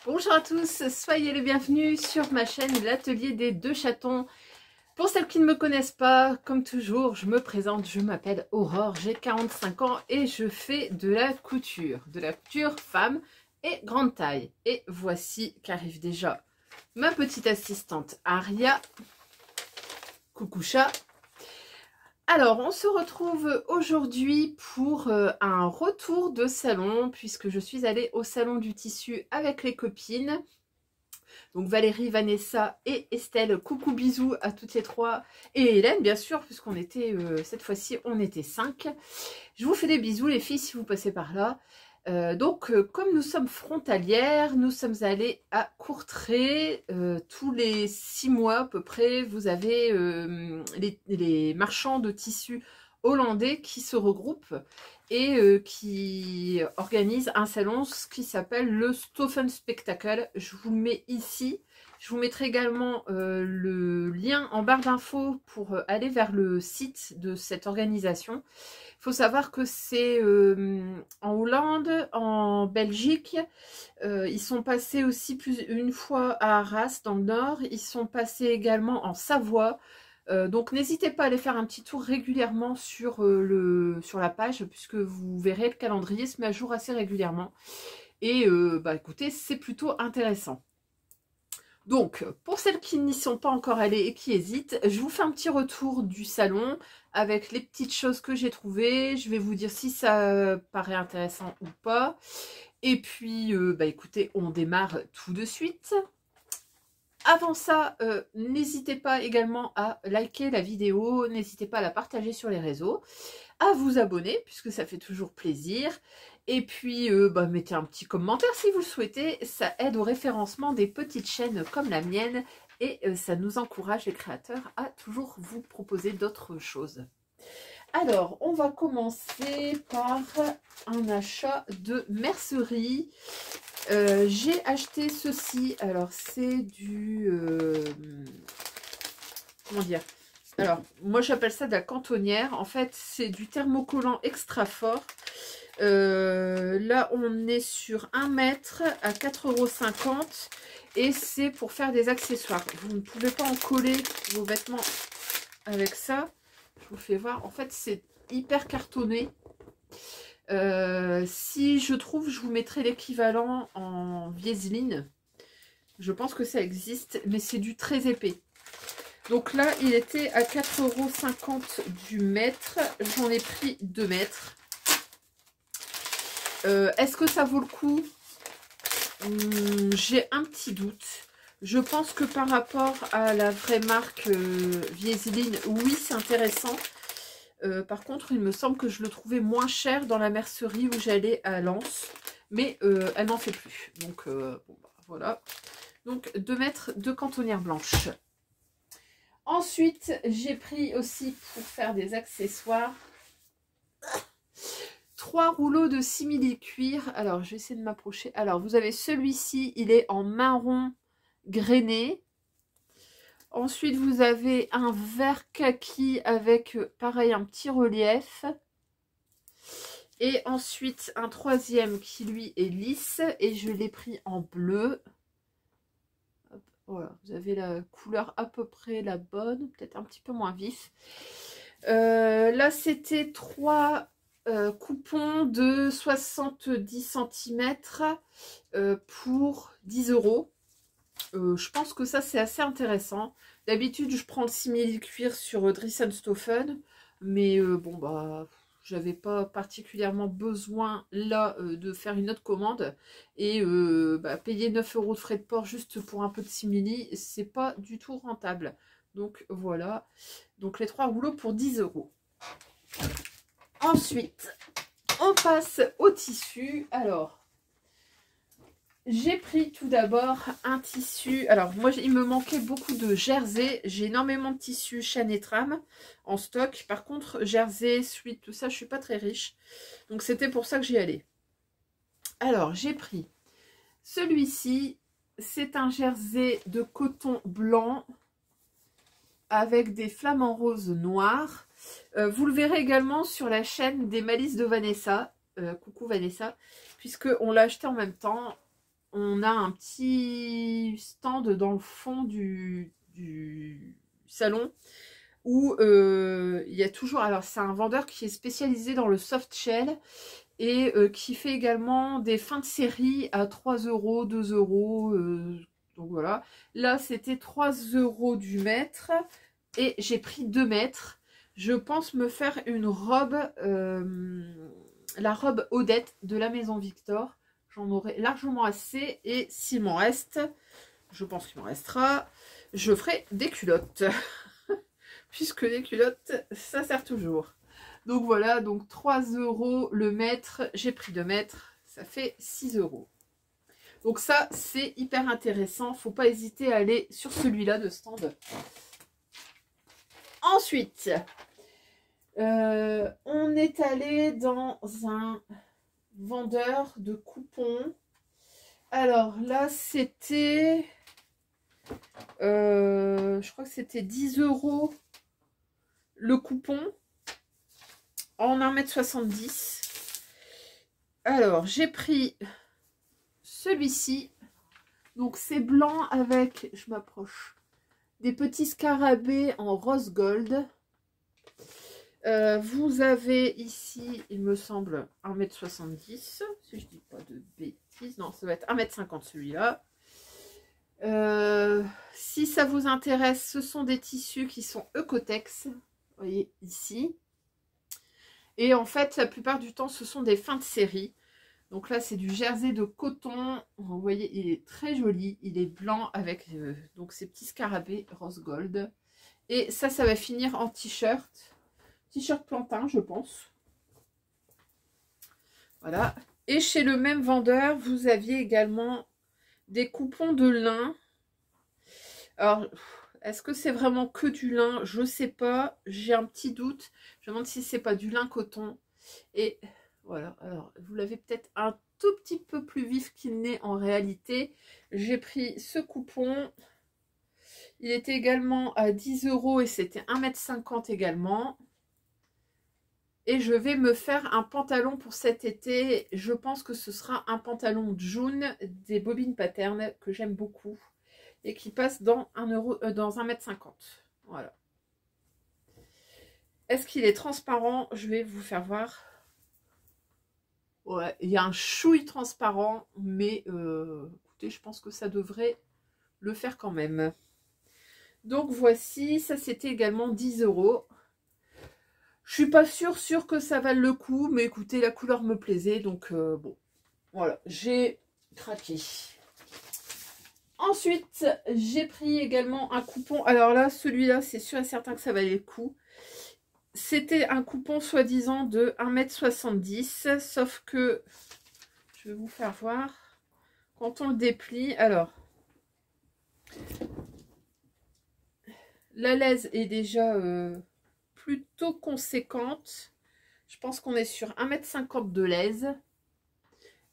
Bonjour à tous, soyez les bienvenus sur ma chaîne l'atelier des deux chatons. Pour celles qui ne me connaissent pas, comme toujours, je me présente, je m'appelle Aurore, j'ai 45 ans et je fais de la couture femme et grande taille. Et voici qu'arrive déjà ma petite assistante Aria. Coucou chat. Alors, on se retrouve aujourd'hui pour un retour de salon, puisque je suis allée au salon du tissu avec les copines. Donc Valérie, Vanessa et Estelle, coucou bisous à toutes les trois. Et Hélène, bien sûr, puisqu'on était, cette fois-ci, on était 5. Je vous fais des bisous les filles si vous passez par là. Comme nous sommes frontalières, nous sommes allés à Courtrai. Tous les 6 mois à peu près, vous avez les marchands de tissus hollandais qui se regroupent et qui organisent un salon qui s'appelle le Stoffen Spectacle. Je vous le mets ici. Je vous mettrai également le lien en barre d'infos pour aller vers le site de cette organisation. Il faut savoir que c'est en Hollande, en Belgique. Ils sont passés aussi une fois à Arras dans le nord. Ils sont passés également en Savoie. Donc n'hésitez pas à aller faire un petit tour régulièrement sur la page, puisque vous verrez le calendrier se met à jour assez régulièrement. Et écoutez, c'est plutôt intéressant. Donc, pour celles qui n'y sont pas encore allées et qui hésitent, je vous fais un petit retour du salon avec les petites choses que j'ai trouvées. Je vais vous dire si ça paraît intéressant ou pas. Et puis, écoutez, on démarre tout de suite. Avant ça, n'hésitez pas également à liker la vidéo, n'hésitez pas à la partager sur les réseaux, à vous abonner puisque ça fait toujours plaisir. Et puis, mettez un petit commentaire si vous le souhaitez, ça aide au référencement des petites chaînes comme la mienne et ça nous encourage les créateurs à toujours vous proposer d'autres choses. Alors, on va commencer par un achat de mercerie. J'ai acheté ceci. Alors, c'est du... comment dire? Alors, moi j'appelle ça de la cantonnière. En fait, c'est du thermocollant extra fort. Là, on est sur 1 mètre à 4,50 € et c'est pour faire des accessoires. Vous ne pouvez pas en coller vos vêtements avec ça. Je vous fais voir. En fait, c'est hyper cartonné. Si je trouve, je vous mettrai l'équivalent en Vieseline. Je pense que ça existe, mais c'est du très épais. Donc là, il était à 4,50 € du mètre. J'en ai pris 2 mètres. Est-ce que ça vaut le coup? J'ai un petit doute. Je pense que par rapport à la vraie marque Vieseline, oui, c'est intéressant. Par contre, il me semble que je le trouvais moins cher dans la mercerie où j'allais à Lens. Mais elle n'en fait plus. Donc, voilà. Donc, 2 mètres de cantonnière blanche. Ensuite, j'ai pris aussi pour faire des accessoires 3 rouleaux de simili-cuir. Alors, je vais essayer de m'approcher. Alors, vous avez celui-ci, il est en marron grainé. Ensuite, vous avez un vert kaki avec, pareil, un petit relief. Et ensuite, un troisième qui, lui, est lisse. Et je l'ai pris en bleu. Hop, voilà, vous avez la couleur à peu près la bonne. Peut-être un petit peu moins vif. Là, c'était 3 coupons de 70 cm pour 10 €. Je pense que ça, c'est assez intéressant. D'habitude, je prends le simili-cuir sur Dries & Stoffen, mais j'avais pas particulièrement besoin là de faire une autre commande. Et payer 9 € de frais de port juste pour un peu de simili, c'est pas du tout rentable. Donc voilà. Donc les 3 rouleaux pour 10 €. Ensuite, on passe au tissu. Alors, j'ai pris tout d'abord un tissu. Alors, moi, il me manquait beaucoup de jersey. J'ai énormément de tissu Chaîne et Trame en stock. Par contre, jersey, suite, tout ça, je suis pas très riche. Donc, c'était pour ça que j'y allais. Alors, j'ai pris celui-ci. C'est un jersey de coton blanc avec des flamants roses noirs. Vous le verrez également sur la chaîne des Malices de Vanessa. Coucou Vanessa, puisqu'on l'a acheté en même temps. on a un petit stand dans le fond du salon où il y a toujours, alors c'est un vendeur qui est spécialisé dans le soft shell et qui fait également des fins de série à 3 €, 2 €. Donc voilà, là c'était 3 € du mètre et j'ai pris 2 mètres. Je pense me faire une robe, la robe Odette de la Maison Victor. J'en aurai largement assez et s'il m'en reste, je pense qu'il m'en restera, je ferai des culottes. Puisque les culottes, ça sert toujours. Donc voilà, donc 3 € le mètre, j'ai pris 2 mètres, ça fait 6 €. Donc ça, c'est hyper intéressant, faut pas hésiter à aller sur celui-là de stand. Ensuite, on est allé dans un vendeur de coupons. Alors là, c'était, je crois que c'était 10 € le coupon en 1,70 m. Alors, j'ai pris celui-ci. Donc, c'est blanc avec, je m'approche, des petits scarabées en rose gold. Vous avez ici, il me semble, 1,70 m. Si je dis pas de bêtises. Non, ça va être 1,50 m celui-là. Si ça vous intéresse, ce sont des tissus qui sont Eucotex. Vous voyez ici. Et en fait, la plupart du temps, ce sont des fins de série. Donc là, c'est du jersey de coton. Vous voyez, il est très joli. Il est blanc avec donc ces petits scarabées rose gold. Et ça va finir en t-shirt. T-shirt plantain, je pense. Voilà. Et chez le même vendeur, vous aviez également des coupons de lin. Alors, est-ce que c'est vraiment que du lin? Je sais pas. J'ai un petit doute. Je me demande si c'est pas du lin coton. Et voilà. Alors, vous l'avez peut-être un tout petit peu plus vif qu'il n'est en réalité. J'ai pris ce coupon. Il était également à 10 € et c'était 1,50 m également. Et je vais me faire un pantalon pour cet été. Je pense que ce sera un pantalon jaune des Bobines Pattern que j'aime beaucoup. Et qui passe dans 1,50 m. Voilà. Est-ce qu'il est transparent? Je vais vous faire voir. Ouais, il y a un chouille transparent, mais écoutez, je pense que ça devrait le faire quand même. Donc voici, ça c'était également 10 €. Je suis pas sûre que ça vaille le coup, mais écoutez, la couleur me plaisait, donc bon, voilà, j'ai craqué. Ensuite, j'ai pris également un coupon. Alors là, celui-là, c'est sûr et certain que ça valait le coup. C'était un coupon soi-disant de 1,70 m. Sauf que, je vais vous faire voir. Quand on le déplie, alors, la laise est déjà plutôt conséquente. Je pense qu'on est sur 1,50 m de laise.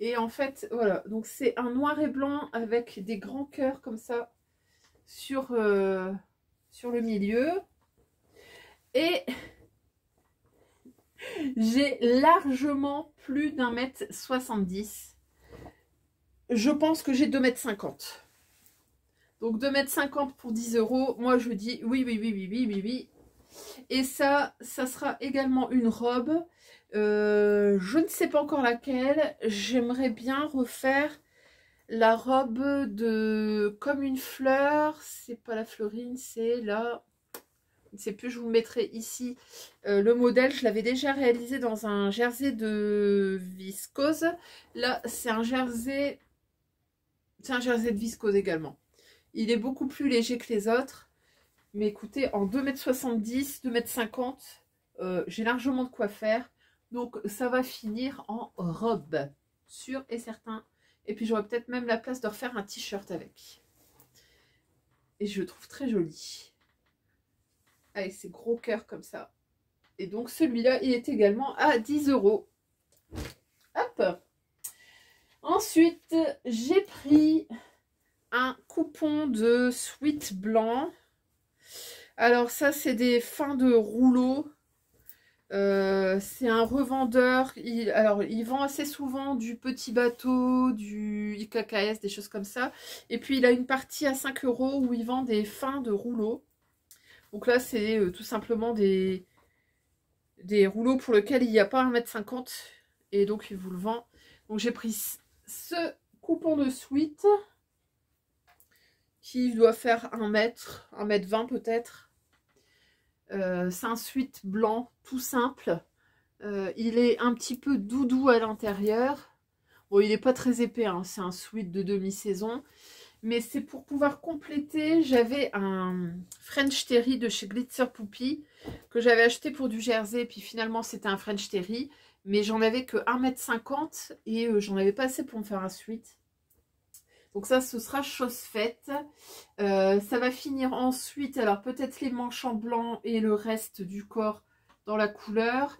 Et en fait, voilà, donc c'est un noir et blanc avec des grands cœurs comme ça sur le milieu. Et j'ai largement plus d'1,70 m. Je pense que j'ai 2,50 m. Donc 2,50 m pour 10 €. Moi je dis oui, oui, oui, oui, oui, oui, oui. Et ça sera également une robe. Je ne sais pas encore laquelle. J'aimerais bien refaire la robe de comme une fleur. C'est pas la Fleurine, c'est la... Je ne sais plus, je vous le mettrai ici. Le modèle, je l'avais déjà réalisé dans un jersey de viscose. Là, c'est un jersey de viscose également. Il est beaucoup plus léger que les autres. Mais écoutez, en 2,70 m, 2,50 m, j'ai largement de quoi faire. Donc, ça va finir en robe, sûr et certain. Et puis, j'aurai peut-être même la place de refaire un t-shirt avec. Et je le trouve très joli. Avec ces gros cœurs comme ça. Et donc, celui-là, il est également à 10 €. Hop! Ensuite, j'ai pris un coupon de Sweet blanc. Alors ça, c'est des fins de rouleau. C'est un revendeur. Alors, il vend assez souvent du petit bateau, du IKKS, des choses comme ça. Et puis, il a une partie à 5 € où il vend des fins de rouleaux. Donc là, c'est tout simplement des rouleaux pour lesquels il n'y a pas 1,50 m. Et donc, il vous le vend. Donc, j'ai pris ce coupon de suite qui doit faire 1 mètre, 1,20 m peut-être. C'est un sweat blanc tout simple. Il est un petit peu doudou à l'intérieur. Bon, il n'est pas très épais, hein, c'est un sweat de demi-saison. Mais c'est pour pouvoir compléter. J'avais un French Terry de chez Glitzer Poupie que j'avais acheté pour du jersey. Puis finalement, c'était un French Terry. Mais j'en avais que 1,50 m et j'en avais pas assez pour me faire un sweat. Donc ça, ce sera chose faite. Ça va finir ensuite, alors peut-être les manches en blanc et le reste du corps dans la couleur.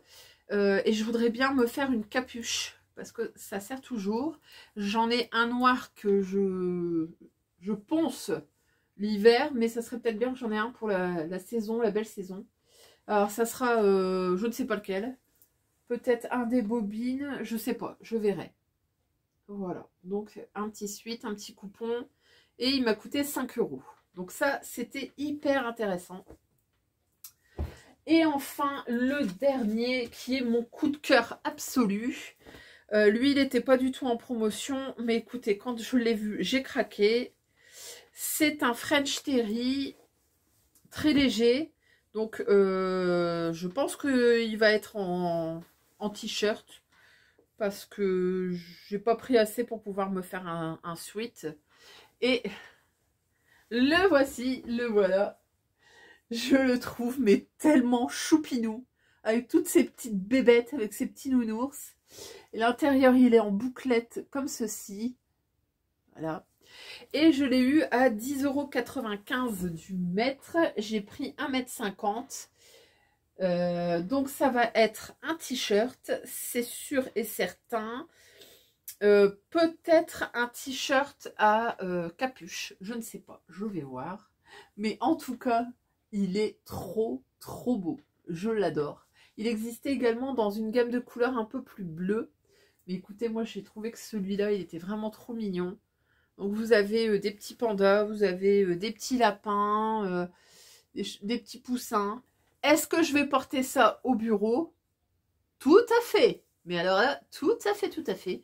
Et je voudrais bien me faire une capuche, parce que ça sert toujours. J'en ai un noir que je ponce l'hiver, mais ça serait peut-être bien que j'en ai un pour la saison, la belle saison. Alors ça sera, je ne sais pas lequel. Peut-être un des bobines, je sais pas, je verrai. Voilà, donc un petit sweat, un petit coupon. Et il m'a coûté 5 €. Donc ça, c'était hyper intéressant. Et enfin, le dernier, qui est mon coup de cœur absolu. Lui, il n'était pas du tout en promotion. Mais écoutez, quand je l'ai vu, j'ai craqué. C'est un French Terry très léger. Donc, je pense qu'il va être en t-shirt. Parce que j'ai pas pris assez pour pouvoir me faire un sweat. Et le voici, le voilà. Je le trouve mais tellement choupinou. Avec toutes ces petites bébêtes, avec ces petits nounours. Et l'intérieur, il est en bouclette comme ceci. Voilà. Et je l'ai eu à 10,95 € du mètre. J'ai pris 1,50 m. Donc ça va être un t-shirt, c'est sûr et certain. Peut-être un t-shirt à capuche, je ne sais pas, je vais voir. Mais en tout cas, il est trop beau, je l'adore. Il existait également dans une gamme de couleurs un peu plus bleue. Mais écoutez, moi j'ai trouvé que celui-là, il était vraiment trop mignon. Donc vous avez des petits pandas, vous avez des petits lapins, des petits poussins. Est-ce que je vais porter ça au bureau? Tout à fait. Mais alors là, tout à fait, tout à fait.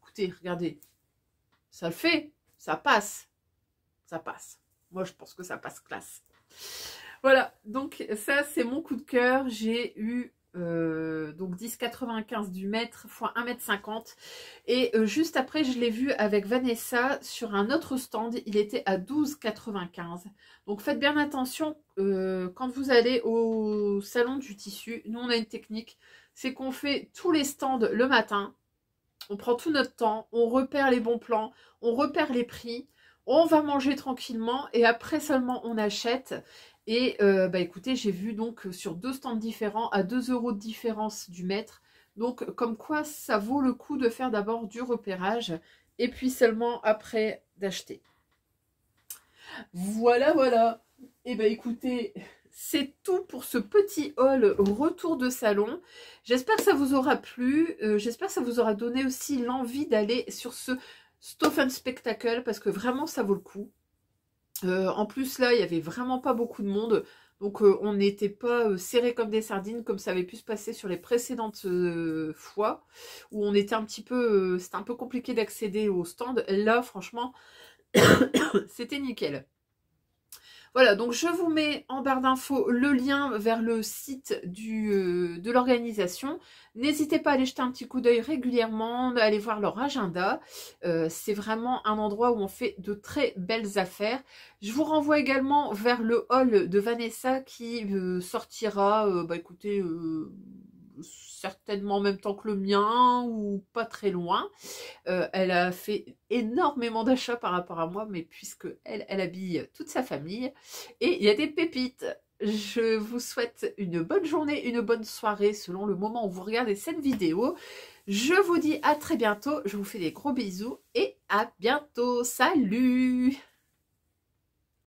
Écoutez, regardez. Ça le fait. Ça passe. Ça passe. Moi, je pense que ça passe classe. Voilà. Donc, ça, c'est mon coup de cœur. J'ai eu donc 10,95 du mètre x 1,50 m. Et juste après, je l'ai vu avec Vanessa sur un autre stand. Il était à 12,95 €. Donc, faites bien attention quand vous allez au salon du tissu. Nous, on a une technique. C'est qu'on fait tous les stands le matin. On prend tout notre temps. On repère les bons plans. On repère les prix. On va manger tranquillement. Et après seulement, on achète. Et bah écoutez, j'ai vu donc sur 2 stands différents à 2 € de différence du mètre. Donc comme quoi ça vaut le coup de faire d'abord du repérage et puis seulement après d'acheter. Voilà, voilà. Et bah écoutez, c'est tout pour ce petit haul retour de salon. J'espère que ça vous aura plu. J'espère que ça vous aura donné aussi l'envie d'aller sur ce Stuff & Spectacle parce que vraiment ça vaut le coup. En plus là il y avait vraiment pas beaucoup de monde, donc on n'était pas serrés comme des sardines comme ça avait pu se passer sur les précédentes fois où on était un petit peu, c'était un peu compliqué d'accéder au stand. Là franchement c'était nickel. Voilà, donc je vous mets en barre d'infos le lien vers le site de l'organisation. N'hésitez pas à aller jeter un petit coup d'œil régulièrement, à aller voir leur agenda. C'est vraiment un endroit où on fait de très belles affaires. Je vous renvoie également vers le haul de Vanessa qui sortira, bah écoutez, certainement en même temps que le mien ou pas très loin. Elle a fait énormément d'achats par rapport à moi, mais puisque elle habille toute sa famille. Et il y a des pépites. Je vous souhaite une bonne journée, une bonne soirée selon le moment où vous regardez cette vidéo. Je vous dis à très bientôt. Je vous fais des gros bisous et à bientôt. Salut!